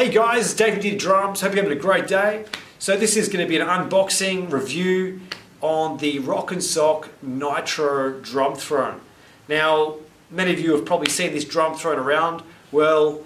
Hey guys, David DD Drums, hope you're having a great day. So this is going to be an unboxing review on the Roc N Soc Nitro drum throne. Now, many of you have probably seen this drum throne around. Well,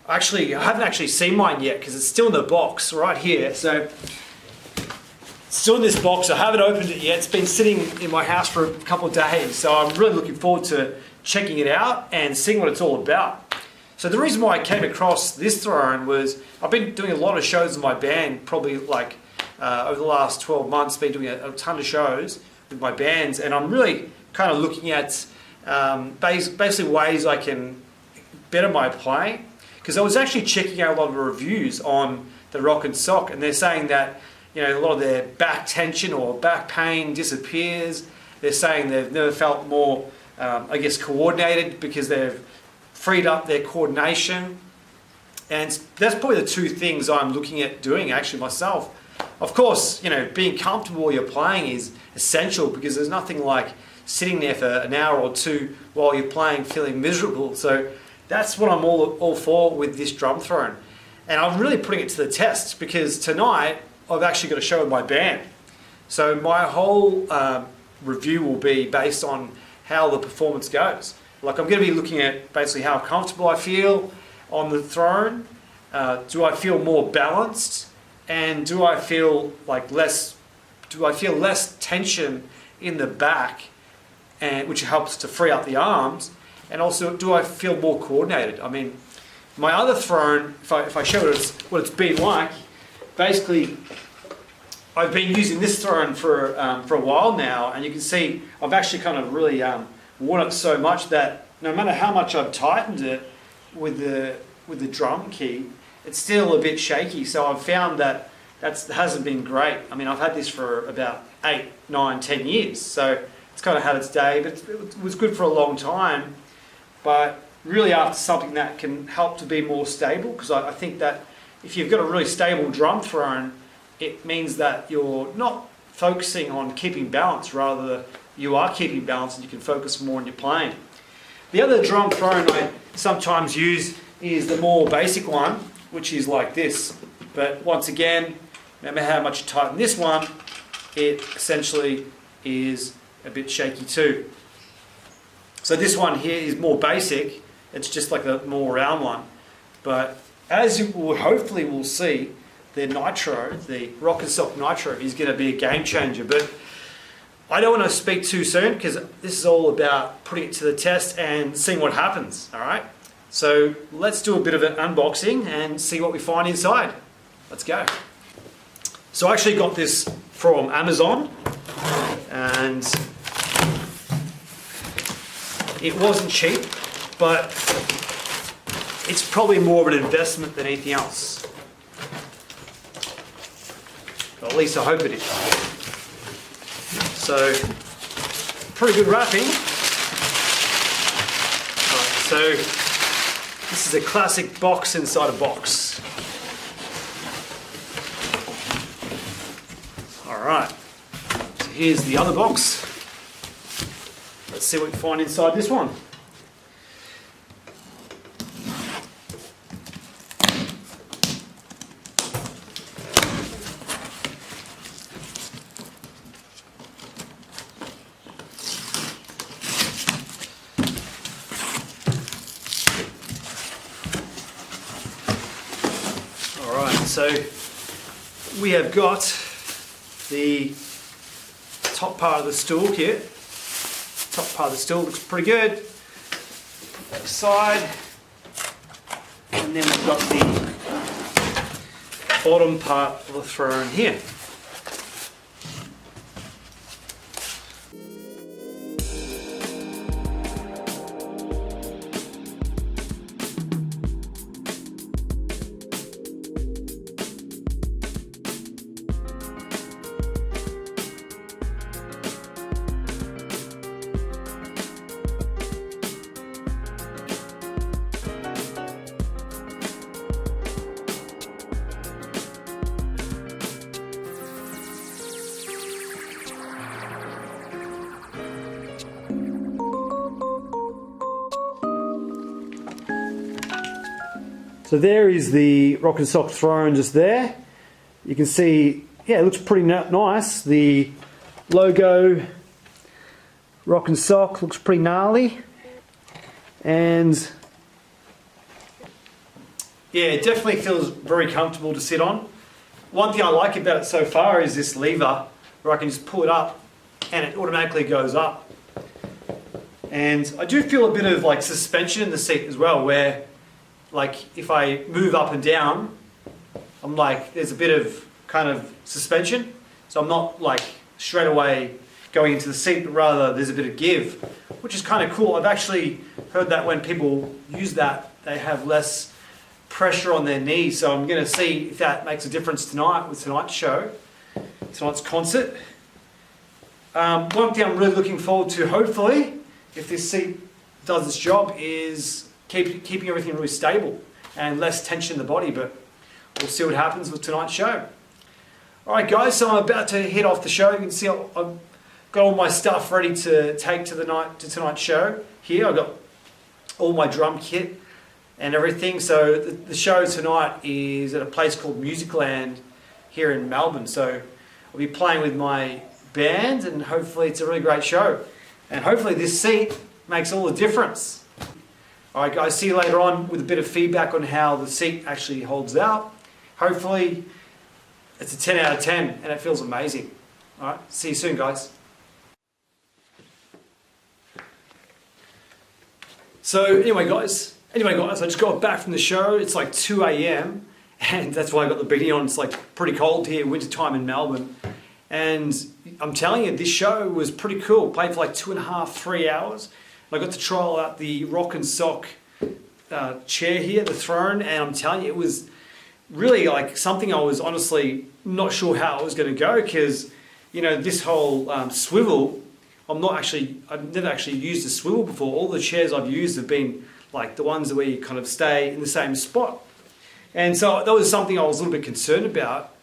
actually, I haven't actually seen mine yet because it's still in the box right here. So, it's still in this box. I haven't opened it yet. It's been sitting in my house for a couple of days. So I'm really looking forward to checking it out and seeing what it's all about. So the reason why I came across this throne was I've been doing a lot of shows in my band, probably like over the last 12 months, been doing a ton of shows with my bands, and I'm really kind of looking at basically ways I can better my playing. Because I was actually checking out a lot of reviews on the Roc N Soc, and they're saying that, you know, a lot of their back tension or back pain disappears. They're saying they've never felt more, I guess, coordinated because they've freed up their coordination. And that's probably the two things I'm looking at doing actually myself. Of course, you know, being comfortable while you're playing is essential because there's nothing like sitting there for an hour or two while you're playing feeling miserable. So that's what I'm all for with this drum throne. And I'm really putting it to the test because tonight I've actually got a show with my band. So my whole review will be based on how the performance goes. Like, I'm going to be looking at basically how comfortable I feel on the throne. Do I feel more balanced? And do I feel like less tension in the back, and which helps to free up the arms? And also, do I feel more coordinated? I mean, my other throne, if I show what it's been like, basically, I've been using this throne for a while now, and you can see I've actually kind of really worn it so much that no matter how much I've tightened it with the drum key, it's still a bit shaky. So I've found that hasn't been great. I mean, I've had this for about 8, 9, 10 years, so it's kind of had its day, but it was good for a long time. But really after something that can help to be more stable, because I think that if you've got a really stable drum throne, it means that you're not focusing on keeping balance, rather you are keeping balance and you can focus more on your playing. The other drum throne I sometimes use is the more basic one, which is like this. But once again, remember how much you tighten this one, it essentially is a bit shaky too. So this one here is more basic, it's just like a more round one. But as you will hopefully will see, the Nitro, the Roc N Soc Nitro, is going to be a game changer. But I don't want to speak too soon because this is all about putting it to the test and seeing what happens, all right? So let's do a bit of an unboxing and see what we find inside. Let's go. So I actually got this from Amazon, and it wasn't cheap, but it's probably more of an investment than anything else. Or at least I hope it is. So, pretty good wrapping. Right, so, this is a classic box inside a box. Alright, so here's the other box. Let's see what we find inside this one. So we have got the top part of the stool here. Top part of the stool looks pretty good. Put that aside. And then we've got the bottom part of the throne here. So there is the Roc N Soc throne just there. You can see, yeah, it looks pretty nice. The logo, Roc N Soc, looks pretty gnarly. And yeah, it definitely feels very comfortable to sit on. One thing I like about it so far is this lever where I can just pull it up and it automatically goes up. And I do feel a bit of like suspension in the seat as well, where like if I move up and down, I'm like, there's a bit of kind of suspension. So I'm not like straight away going into the seat, but rather there's a bit of give, which is kind of cool. I've actually heard that when people use that, they have less pressure on their knees. So I'm going to see if that makes a difference tonight with tonight's show, tonight's concert. One thing I'm really looking forward to, hopefully, if this seat does its job, is keeping everything really stable and less tension in the body, but we'll see what happens with tonight's show. Alright guys, so I'm about to head off the show. You can see I've got all my stuff ready to take to tonight's show. Here I've got all my drum kit and everything. So the show tonight is at a place called Musicland here in Melbourne. So I'll be playing with my band and hopefully it's a really great show. And hopefully this seat makes all the difference. Alright guys, see you later on with a bit of feedback on how the seat actually holds out. Hopefully it's a 10 out of 10 and it feels amazing. Alright, see you soon guys. So anyway guys, I just got back from the show. It's like 2 AM and that's why I got the beanie on. It's like pretty cold here, winter time in Melbourne. And I'm telling you, this show was pretty cool. Played for like 2.5, 3 hours. I got to trial out the Roc N Soc chair here, the throne, and I'm telling you, it was really like something I was honestly not sure how it was going to go, because you know, this whole swivel, I've never actually used a swivel before. All the chairs I've used have been like the ones where you kind of stay in the same spot. And so that was something I was a little bit concerned about.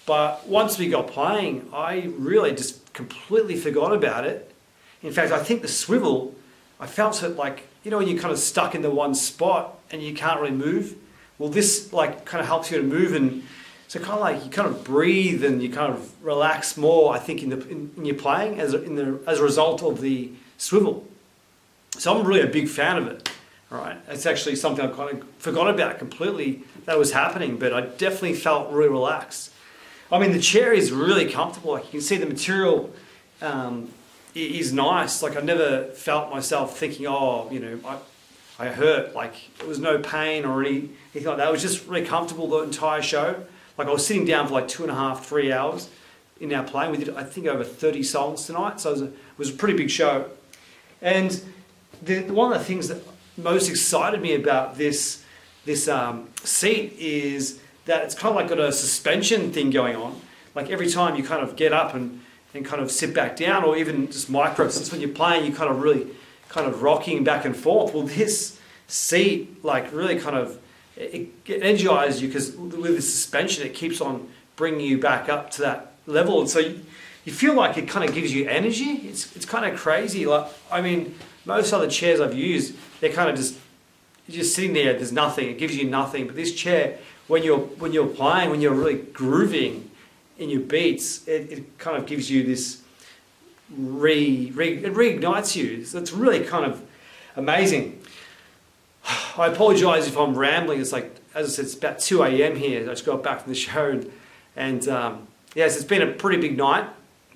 But once we got playing, I really just completely forgot about it. In fact, I think the swivel, I felt it like, you know, when you're kind of stuck in the one spot and you can't really move. Well, this like kind of helps you to move, and so kind of like you kind of breathe and you kind of relax more, I think, in your playing as a result of the swivel. So I'm really a big fan of it. All right, it's actually something I kind of forgot about completely that was happening, but I definitely felt really relaxed. I mean, the chair is really comfortable. Like you can see the material is nice. Like I never felt myself thinking, oh, you know, I hurt. Like there was no pain or anything like that. It was just really comfortable the entire show. Like I was sitting down for like 2.5, 3 hours in our playing. We did, I think, over 30 songs tonight. So it was a pretty big show. And one of the things that most excited me about this seat is that it's kind of like got a suspension thing going on. Like every time you kind of get up and kind of sit back down, or even just micro, since when you're playing you're kind of really kind of rocking back and forth. Well, this seat like really kind of it energizes you, because with the suspension it keeps on bringing you back up to that level, and so you feel like it kind of gives you energy. It's kind of crazy. Like I mean, most other chairs I've used, they're kind of just sitting there. There's nothing. It gives you nothing. But this chair, when you're playing, when you're really grooving in your beats, it kind of gives you this it reignites you. So it's really kind of amazing. I apologise if I'm rambling. It's like, as I said, it's about 2 AM here. I just got back from the show, and yes, it's been a pretty big night.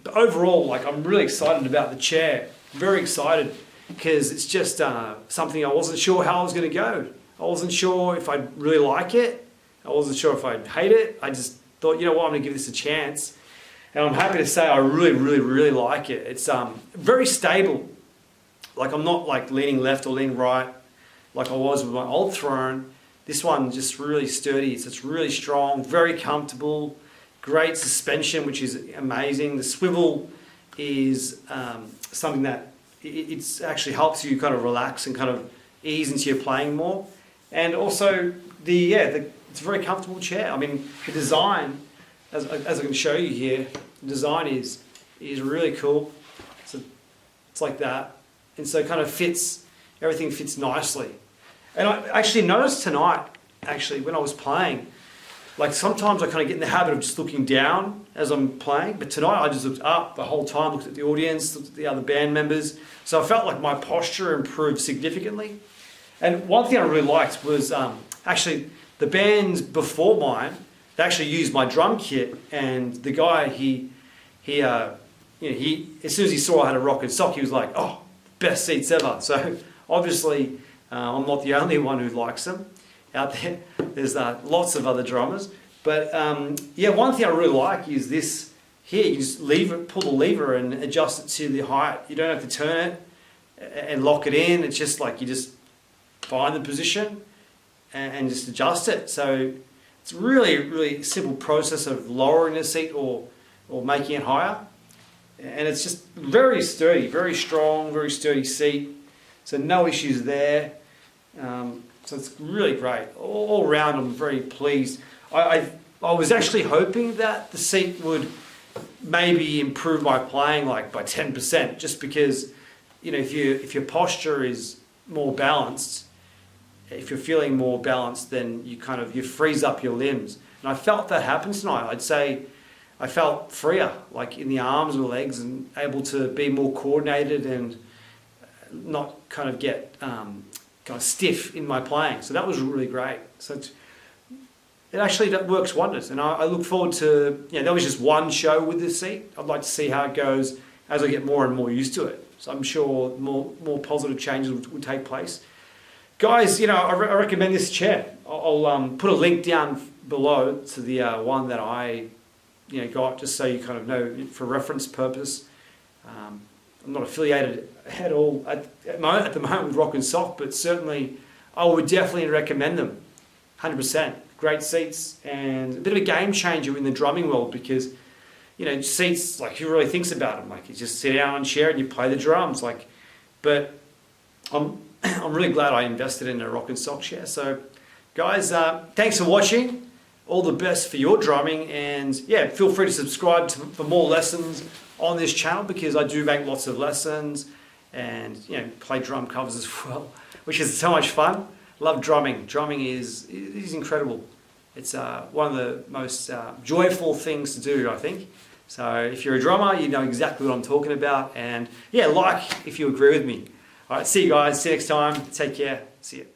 But overall, like I'm really excited about the chair. Very excited, because it's just something I wasn't sure how I was going to go. I wasn't sure if I'd really like it. I wasn't sure if I'd hate it. I just thought, you know what, I'm going to give this a chance. And I'm happy to say I really, really, really like it. It's very stable. Like I'm not like leaning left or leaning right like I was with my old throne. This one just really sturdy. It's really strong, very comfortable, great suspension, which is amazing. The swivel is something that it actually helps you kind of relax and kind of ease into your playing more. And also it's a very comfortable chair. I mean, the design, as I can show you here, the design is really cool. So it's like that, and so it kind of fits. Everything fits nicely. And I actually noticed tonight, actually, when I was playing. Like sometimes I kind of get in the habit of just looking down as I'm playing, but tonight I just looked up the whole time, looked at the audience, looked at the other band members. So I felt like my posture improved significantly. And one thing I really liked was actually the bands before mine, they actually used my drum kit, and the guy, he as soon as he saw I had a Roc N Soc, he was like, oh, best seats ever. So obviously I'm not the only one who likes them out there. There's lots of other drummers. But yeah, one thing I really like is this here. You just pull the lever and adjust it to the height. You don't have to turn it and lock it in. It's just like you just find the position and just adjust it. So it's really, really simple process of lowering the seat or making it higher. And it's just very sturdy, very strong, very sturdy seat. So no issues there. So it's really great. All around, I'm very pleased. I was actually hoping that the seat would maybe improve my playing like by 10%, just because, you know, if your posture is more balanced, if you're feeling more balanced, then you freeze up your limbs. And I felt that happen tonight. I'd say I felt freer, like in the arms and legs, and able to be more coordinated and not kind of get kind of stiff in my playing. So that was really great. So it actually works wonders, and I look forward to, that was just one show with this seat. I'd like to see how it goes as I get more and more used to it. So I'm sure more positive changes will take place. Guys, I recommend this chair. I'll put a link down below to the one that I got, just so you kind of know for reference purpose. I'm not affiliated at all at the moment with Roc N Soc, but certainly I would definitely recommend them, 100%. Great seats and a bit of a game changer in the drumming world, because seats, like, who really thinks about them? Like, you just sit down on a chair and you play the drums. Like, but I'm really glad I invested in a Roc N Soc chair. So, guys, thanks for watching. All the best for your drumming, and yeah, feel free to subscribe for more lessons on this channel, because I do make lots of lessons and play drum covers as well, which is so much fun. Love drumming. Drumming is incredible. It's one of the most joyful things to do, I think. So if you're a drummer, you know exactly what I'm talking about. And yeah, if you agree with me. All right, see you guys. See you next time. Take care. See you.